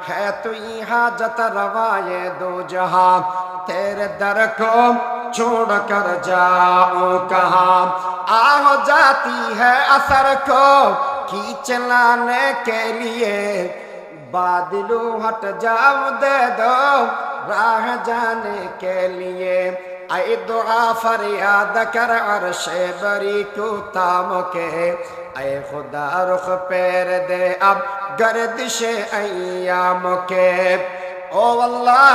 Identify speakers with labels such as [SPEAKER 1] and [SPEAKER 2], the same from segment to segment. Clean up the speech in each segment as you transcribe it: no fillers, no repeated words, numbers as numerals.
[SPEAKER 1] है तू हाजत रवाए दो जहां, तेरे दर को छोड़ कर जाऊं कहां। आह जाती है असर को खींच लाने के लिए, बादलों हट जाओ दे दो राह जाने के लिए। ऐ दुआ फरियाद कर अर्शे बरी को ताम के, ऐ खुदा रुख पैर दे अब गर्दिशे अय्याम के। ও আল্লাহ,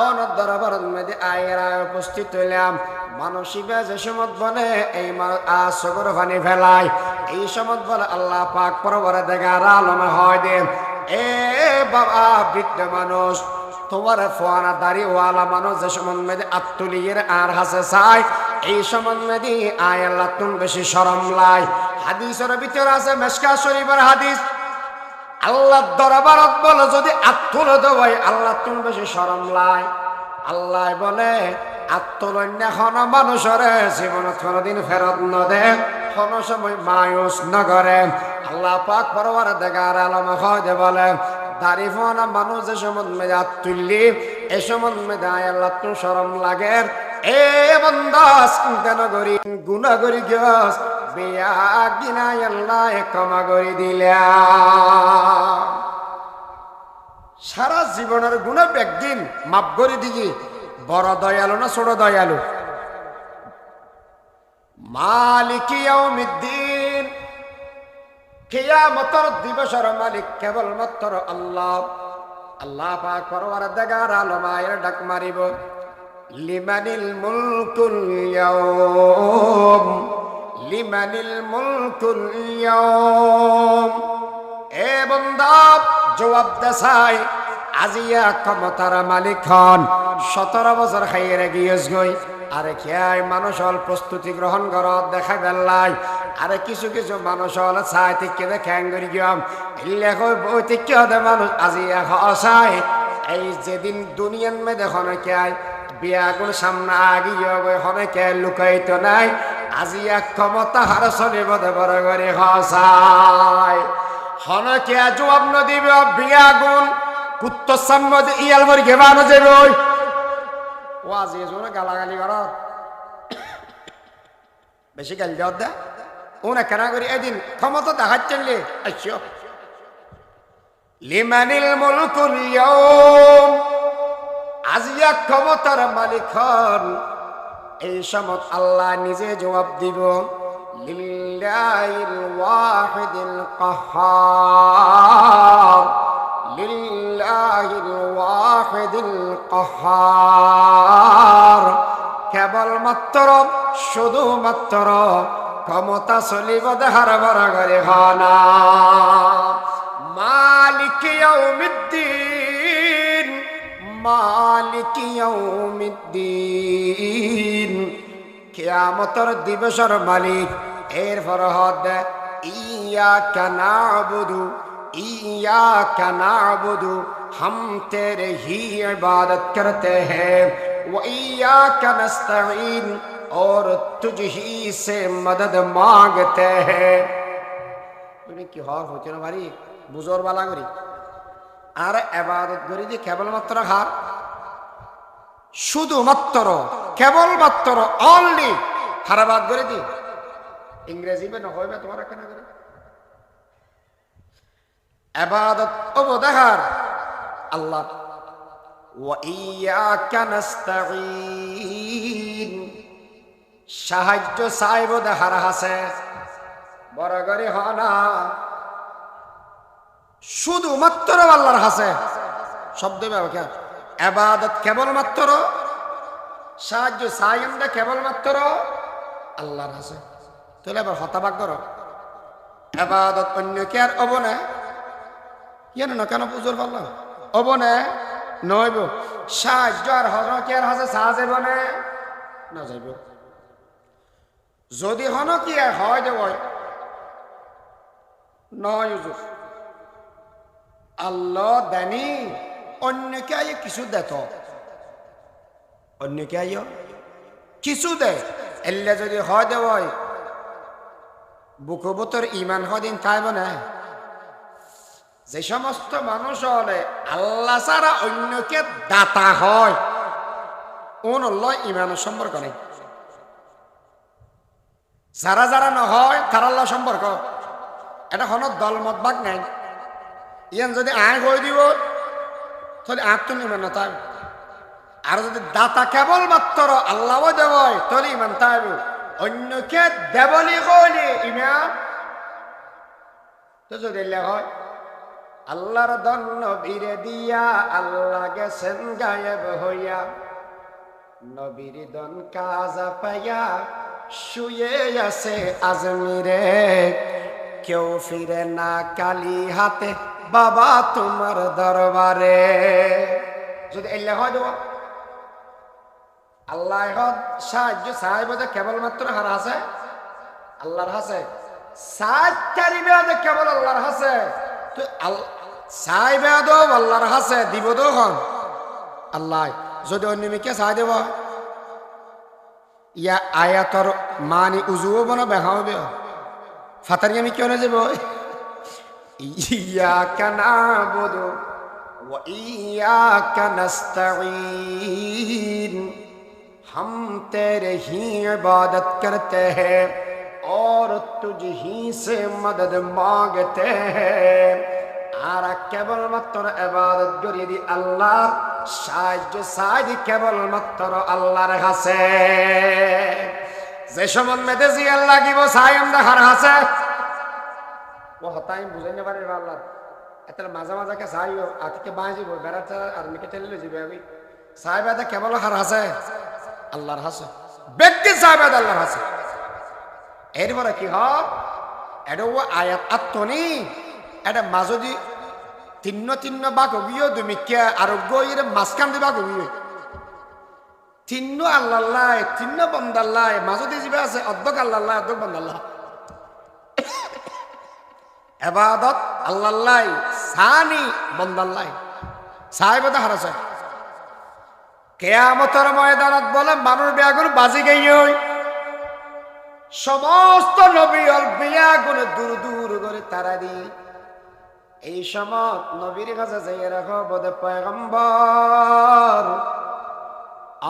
[SPEAKER 1] অন দরবারের মধ্যে আয়রা উপস্থিত হইলাম। মানসিবে যে সমত বলে এই আসগর পানি ফেলায়, এই সমত বলে আল্লাহ পাক পরবরে দেখার আলমে হয় দে। এ বাবা বৃদ্ধ মানুষ, তোমার ফোয়ানা দাড়িওয়ালা মানুষ যে সমত মেয়েদে আত্মলিয়ের আর হাসে চায়, এই সমত মেয়েদি আয় আল্লাহ তুম বেশি শরম লাই। হাদিসের ভিতরে আছে মেশকা শরীফের হাদিস, আল্লাহ দরবারত বলে যদি আত্মল দেওয়াই আল্লাহ তুমি বেশি শরম লাই। আল্লাহ বলে আত্মলন্য খন মানুষরে জীবনত কোনদিন ফেরত নদে, কোন সময় মায়ুস নগরে। আল্লাহ পাক পরবার দেখার আলম হয় দে বলে দাড়ি ফোনা মানুষ যে সমন মেয়ে আত্মুল্লি এ সমন মেয়ে আল্লাহ তুমি শরম লাগে। এ বন্দাস কেন করি গুণা করি গিয়াস বিয়া গিনাই আল্লাহ ক্ষমা করে দিলা। সারা জীবনের গুণা একদিন মাফ করে দিই। বড় দয়ালু না ছোট দয়ালু? মালিক ইয়াউমিদ্দিন, কিয়ামতের দিবসের মালিক কেবলমাত্র আল্লাহ। আল্লাহ পাক পরবার দেখার আলমায়ের ডাক মারিব, লিমানিল মুলকুল ইয়াউম, লিমানিল মুলকুল ইয়াউম। এ বান্দা জবাব দেসাই, আজিয়া ক্ষমতার মালিক হন। 17 বছর খাইয়ে গিয়েছ গই, আরে খেয়াই মানুষ হল প্রস্তুতি গ্রহণ কর দেখাই বেল্লাই। আরে কিছু কিছু মানুষ হল চাই থেকে দেখান করি গিয়াম এলে বই থেকে হতে মানুষ আজিয়া হসাই। এই যেদিন দুনিয়ান মে দেখনে খেয়াই বিয়াগুন সামনে আগিয়ে গই হনে কে লুকাইতো নাই, আজিয়া ক্ষমতা হার চলিব দেবর করে হসাই। হনে কে জবাব নদিব বিয়াগুন কুত্ত সামনে ইয়াল মরি গেবানো যাবে। ও আজি এজনে গালাগালি কর বেশি গাল দেওয়া দে ও না কেনা করি এদিন ক্ষমতা দেখাচ্ছেন লে আচ্ছা। লিমানিল মুলকুল ইয়াউম, আজিয়া ক্ষমতার মালিক হন। এই সমত আল্লাহ নিজে জবাব দিব, লিল্লাহিল ওয়াহিদিল কাহ্হার, লিল্লাহিল ওয়াহিদিল কাহ্হার। কেবলমাত্র শুধুমাত্র ক্ষমতা চলিব দেহার বড় করে হনা। মালিক ইয়াউমিদ্দিন, মালিক ইয়াউমিদ্দিন, কিয়ামতের দিবসের মালিক। এরপর হদ ইয়াকা নাবুদু, ইয়াকা নাবুদু, हम तेरे ही इबादत करते हैं, व इय्याका नस्तईन, और तुझ ही से मदद मांगते हैं। তুমি কি হর হইতে না ভারি বুজোর বালা করি আর ইবাদত করি যে কেবলমাত্র হার, শুধুমাত্র কেবলমাত্র অনলি হারাবাদ করে দি। ইংরেজি বে না হইবে তোমার কেন করে ইবাদত অবদাহার আল্লাহ। ওয়া ইয়্যাকা নাস্তাঈন, সাহায্য চাইব দেখার হাসে বড় করে হনা শুধুমাত্র আল্লাহর হাসে শব্দ ব্যবহার। ইবাদত কেবলমাত্র, সাহায্য চাইম দে কেবলমাত্র আল্লাহর হাসে। তাহলে এবার হতাবাক করো ইবাদত অন্য কে আর অবনে কেন না কেন পুজোর পাল্লা অবনে নইব। সাহায্য আর হন কে আর হাসে সাহায্য বনে না যাইব। যদি হন কি হয় দেব নয় আল্লাহ দেনি অন্যকে আইয়ে কিছু দেত, অন্যকে আইয় কিছু দে। এলে যদি হয় দেব বুকবতর ইমান হদিন তাইব না। যে সমস্ত মানুষ হলে আল্লাহ ছাড়া অন্যকে দাতা হয় ওন ইমানের সম্পর্ক নেই। যারা যারা নহয় তার আল্লাহ সম্পর্ক এটা কোনো দলমত ভাগ নাই। ইয়ান যদি আয় হয়ে দিব তাহলে আখ তো ইমান না তাই। আর যদি দাতা কেবল মাত্র আল্লাহ দেব তাহলে ইমান তাইব। অন্যকে দেবলি কইলে ইমান তো যদি হয় আল্লাহর দন নবীরে দিয়া আল্লাহ গেছেন গায়েব হইয়া, নবীর দন কাজা পাইয়া শুয়ে আছে আজমিরে। কেউ ফিরে না কালি হাতে বাবা তোমার দরবারে। যদি এলে হয় দেব আল্লাহ সাহায্য সাহেব কেবলমাত্র হার আছে আল্লাহর হাসে সাহায্যকারী কেবল আল্লাহর হাসে। তো সাহেব আল্লাহর হাসে দিব তখন আল্লাহ যদি অন্যমিকে চাই দেব ইয়া আয়াতর মানি উজুও বনা বেহা হবে ফাতারি আমি কেউ না যাব। ইয়াকা নাবুদু ওয়া ইয়াকা নাস্তাঈন, हम तेरे ही इबादत करते हैं और तुझ ही से मदद मांगते हैं। আর কেবলমাত্র ইবাদত করি দি আল্লাহর, সাহায্য সাহায্য কেবলমাত্র আল্লাহর কাছে। যে সমন মেদেজি আল্লাহ গিব চাই আমরা হার হাসে ও হতাই বুঝাই না পারে আল্লাহ এত মাঝে মাঝে চাইও আজকে বাঁচিব বেড়াতে আর মিকে ঠেলে যাবে আমি সাহেব কেবল হার হাসে আল্লাহর হাসে ব্যক্তি সাহেব আল্লাহর হাসে। এরপরে কি হব এটা ও আয়াত আত্মনি এটা মাজদি তিন্ন তিন্ন বাক হবিও তুমি কে আরোগ্য এর মাঝখান দিবা হবিও তিন্ন আল্লাহ তিন্ন বন্দাল্লাহ মাজদি যাবে আছে অর্ধক আল্লাহ অর্ধক বন্দাল্লাহ। এবাদত আল্লাহ সানি বন্দাল্লাহ সাহেব হারাছে। কেয়ামতের ময়দানত বলে মানুষ বেয়াগুন বাজি গই সমস্ত নবী বিয়াগুন দূর দূর করে তারা দি। এই সময় নবীর কাছে যাই রাখো বোধ পয়গম্বর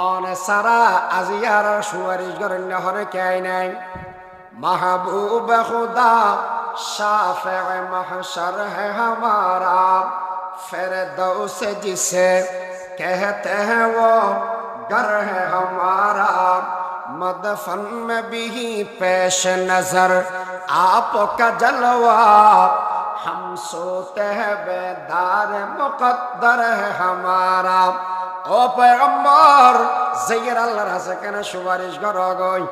[SPEAKER 1] অনে সারা আজিয়ার সুয়ারিশ গরণ্য হরে কে নাই महबूब खुदा शाफ़े महशर है हमारा फिरदौस जिसे कहते हैं वो घर है हमारा मदफन में भी पेश नजर आपका जलवा हम सोते हैं बेदार मुकद्दर है हमारा। ओ पैगम्बर ज़ैर अल्लाह रसे केना सुवारिश करो गई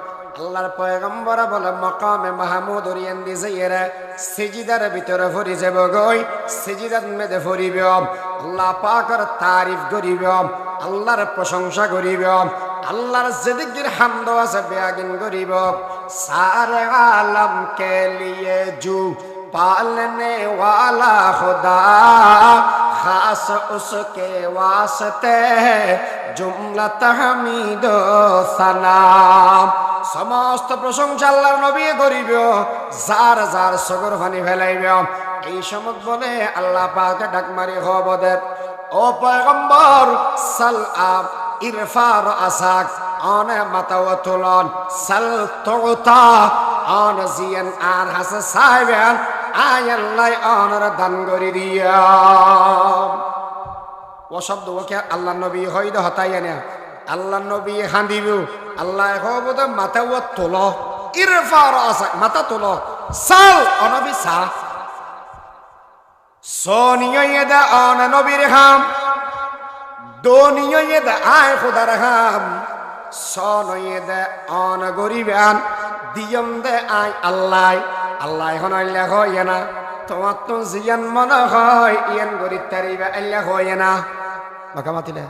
[SPEAKER 1] আল্লাহর পয়গম্বর বলে মাকামে মাহমুদ ওরিয়েন্দি যাইরা সিজদার ভিতরে ভরি যাব গই সিজদাত মেদে ভরিব আল্লাহ পাকের তারিফ করিব আল্লাহর প্রশংসা করিব আল্লাহর জিকির হামদ আছে বেয়াগিন করিব। সারে আলম কে লিয়ে জু पालने वाला खुदा खास उसके वास्ते जुमला तहमीद सलाम। समस्त प्रशंसा आल्लाहर नबी करिब जार जार सगर पानी फैलाइब। এই সমত বলে আল্লাহ পাকে ডাক মারি হবদে ও পয়গম্বর সাল আব ইরফার আসাক আনে মাতাওয়াতুলন সাল তুতা আন জিয়ান আন হাস সাহেবান আয়াল্লাহ আনর দান করি দিয়া। ও শব্দ ওকে আল্লাহ নবী হইদ হতাইয়া না আল্লাহ নবী হাঁদিব আল্লাহ হবদ মাতাওয়াতুল ইরফার আসাক মাতা তুল সাল অনবী সা সোনিয়দা আন নবীর হাম দোনিয়দা আয় খুদার হাম সোনিয়দা আন গরিবান দিয়ম দে আয় আল্লাহ আল্লাহ এখন আল্লাহ হয় না তোমার তো জিয়ান মনে হয় ইয়ান গরিব তারিবা আল্লাহ হয় না বাকা মাতিলে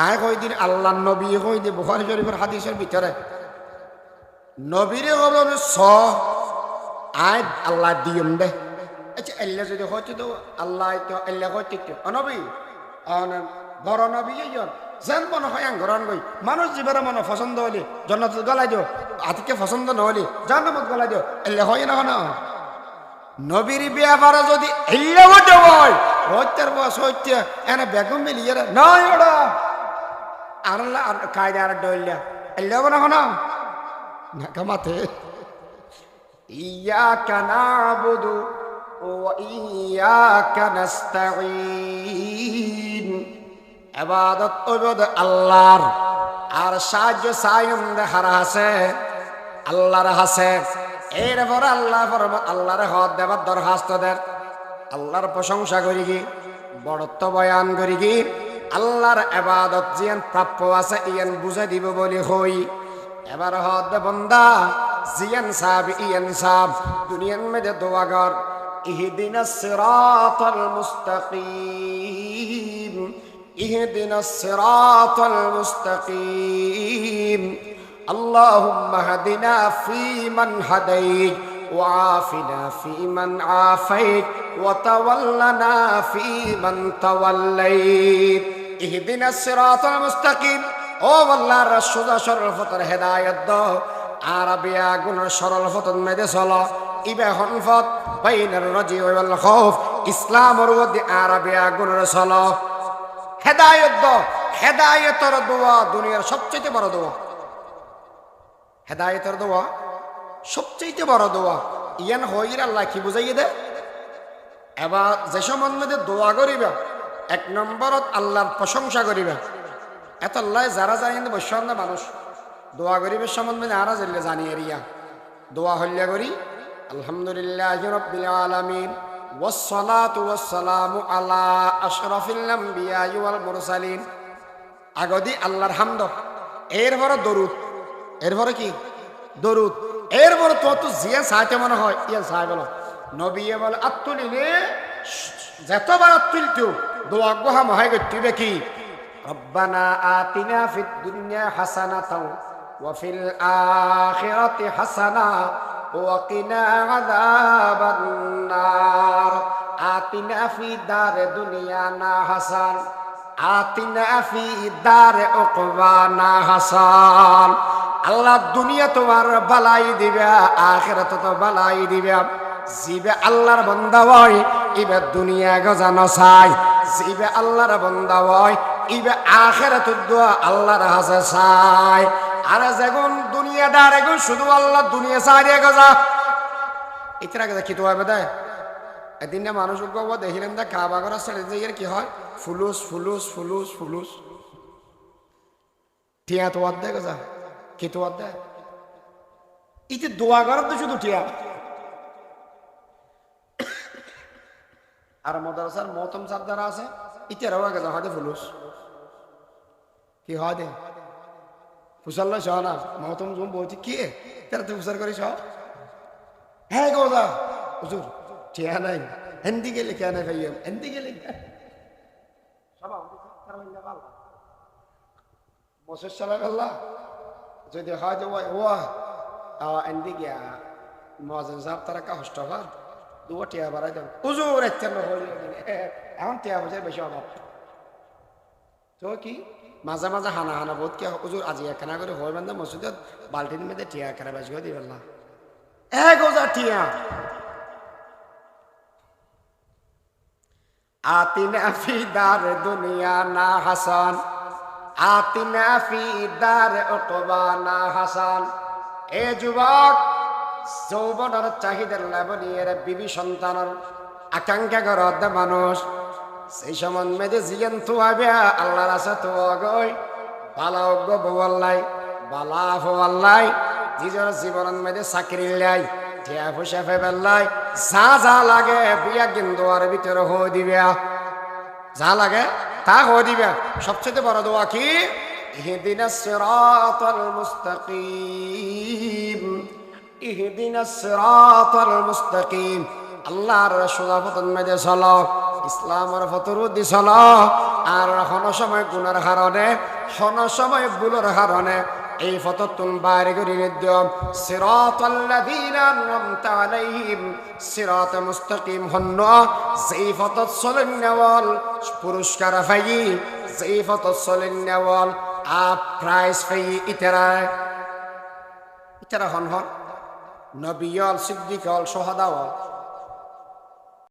[SPEAKER 1] আয় কই দিন আল্লাহ নবী কই দি বুখারী শরীফের হাদিসের ভিতরে নবীরে হলো স আয় আল্লাহ দিয়ম দে। আচ্ছা আল্লাহ যদি হয়তো তো আল্লাহ তো আল্লাহ হয়তো নবী বড় নবী যেন মনে হয় গ্রহণ করি মানুষ জীবনে মনে পছন্দ হলি জন্নত গলাই দিও আতিকে পছন্দ নহলি জান্নাত গলাই দিও আল্লাহ হয় না না নবীর ব্যাপারে যদি এলে ওটা হয় হইতের বস হইতে এনে বেগম মিলিয়ে নয় ওটা আর কায়দা আর ডইলা এলে না কোন না কামাতে ইয়াকা নাবুদু ওয়া ইয়াকা নাস্তাঈন ইবাদত ওবাদ আল্লাহর আর সাহায্য সায়ন দেখার আছে আল্লাহর আছে এরপর আল্লাহ ফরমান আল্লাহর হদ দেবার দরখাস্ত দের আল্লাহর প্রশংসা করি কি বড়ত্ব বয়ান করি কি আল্লাহর ইবাদত জিয়ান প্রাপ্য আছে ইয়ান বুঝা দিব বলি হই এবার হদ দে বন্দা জিয়ান সাহেব ইয়ান সাহেব দুনিয়ার মধ্যে দোয়া কর ইহদিনাস সিরাতাল মুস্তাকিম ইহদিনাস সিরাতাল মুস্তাকিম اللهم اهدنا فيمن هديت وعافنا فيمن عافيت وتولنا فيمن توليت اهدنا الصراط المستقيم او والله رشد شرل فطر هدايت دو عربيا গুণের সরল ফতন মেদে চলা ইবে হনফত বাইনার রাজি ওয়াল খাউফ ইসলামের মধ্যে আরবিয়া গুণের চলা হেদায়েত দাও হেদায়েতের দোয়া দুনিয়ার সবচেয়ে বড় দোয়া হেদায়েতের দোয়া সবচেয়ে বড় দোয়া ইয়ান হইর আল্লাহ কি বুঝাইয়ে দে এবার যে সম্বন্ধে দোয়া করিবা এক নম্বরত আল্লাহর প্রশংসা করিবা এত আল্লাহ যারা জানেন বৈষ্ণব মানুষ দোয়া করিবে সম্বন্ধে আরা জানলে জানি এরিয়া দোয়া হল্লা করি আলহামদুলিল্লাহি রাব্বিল আলামিন ওয়াসসালাতু ওয়াসসালামু আলা আশরাফিল আমবিয়া ওয়াল মুরসালিন আগদি আল্লাহর হামদ এরপর দরুদ এরপরে কি দরুদ এরপরে তো জিয়া সাইতে মনে হয় ইয়া সাই বলো নবী বলে আত্তুলিলে যতবার আত্তুলতো দোয়া গোহা মহাই গতিবে কি রব্বানা আতিনা ফিদ দুনিয়া হাসানাতাও ওয়া ফিল আখিরাতি হাসানা ওয়া কিনা আযাবান নার আতিনা ফি দারে দুনিয়ানা হাসান আতিনা ফি দারে উকবানা হাসান আল্লাহ দুনিয়া তোমার বালাই দিবে আখিরাত তো বালাই দিবে জিবে আল্লাহর বান্দা হয় ইবে দুনিয়া গজানো চাই জিবে আল্লাহর বান্দা হয় ইবে আখিরাত দোয়া আল্লাহর হাসে চাই আর যখন দুনিয়া দাঁড়ে গো শুধু আল্লাহ দুনিয়া চাই গজা ইতরা গজা কি তো হবে দেয় এদিন না মানুষ গো দেখিলেন দা খাওয়া করা ছেড়ে দিয়ে কি হয় ফুলুস ফুলুস ফুলুস ফুলুস টিয়া তো আদ দেয় গজা কি তো আদ দেয় ইতে দোয়া করার তো শুধু টিয়া আর মাদ্রাসার মহতম সাহেব যারা আছে ইতে রাওয়া গজা হয় ফুলুস কি হয় দে ফুসাল্লা সহ না মহতম জুম বলছি কি তারা তো ফুসার করিস হ্যাঁ গোজা হুজুর টিয়া নাই হিন্দি গেলে কেন ভাইয়াম হিন্দি গেলে বছর সালা আল্লাহ যদি হয় যে ও হিন্দি গিয়া মহাজন সাহেব তারা কা হস্টফার দুটো টিয়া বাড়াই দেন হুজুর এখন টিয়া বোঝার বেশি অভাব তো কি মাঝে মাঝে হানা হানা বোধ কি হুজুর আজি একখানা করে হয় বান্ধব মসজিদত বাল্টির মধ্যে টিয়া একখানা বেশি করে দিবেন না এক হাজার টিয়া আতিনা ফি দার দুনিয়া না হাসান আতিনা ফি দার উকবা না হাসান এ যুবক যৌবনের চাহিদার লাভনিয়ের বিবি সন্তানের আকাঙ্ক্ষা করতে মানুষ সেই সমান মেয়েদের জিয়ান তো হবে আল্লাহর আছে তো গই বালা অজ্ঞ বল্লাই বালা ফল্লাই নিজের জীবনের মেয়েদের চাকরি লাই টিয়া পয়সা ফেবেল্লাই যা যা লাগে বিয়া কিন্তু আর ভিতরে হয়ে দিবে যা লাগে তা হয়ে দিবে সবচেয়ে বড় দোয়া কি ইহদিনাস সিরাতাল মুস্তাকিম ইহদিনাস সিরাতাল মুস্তাকিম আল্লাহর সোজা পথের মধ্যে চলো ইসলামের পথের মধ্যে চলো আর কোনো সময় গুণের কারণে কোনো সময় ভুলের কারণে এই পথতুন বাইরে করে নিদ্যম সিরাতাল্লাযীনা আন'আমতা আলাইহিম সিরাত মুস্তাকিম হন্ন যেই পথত চলেন নেওয়াল পুরস্কার পাই যেই পথত চলেন নেওয়াল প্রাইজ পাই ইতারা হন হন নবী হল সিদ্দিক হল সোহাদা হল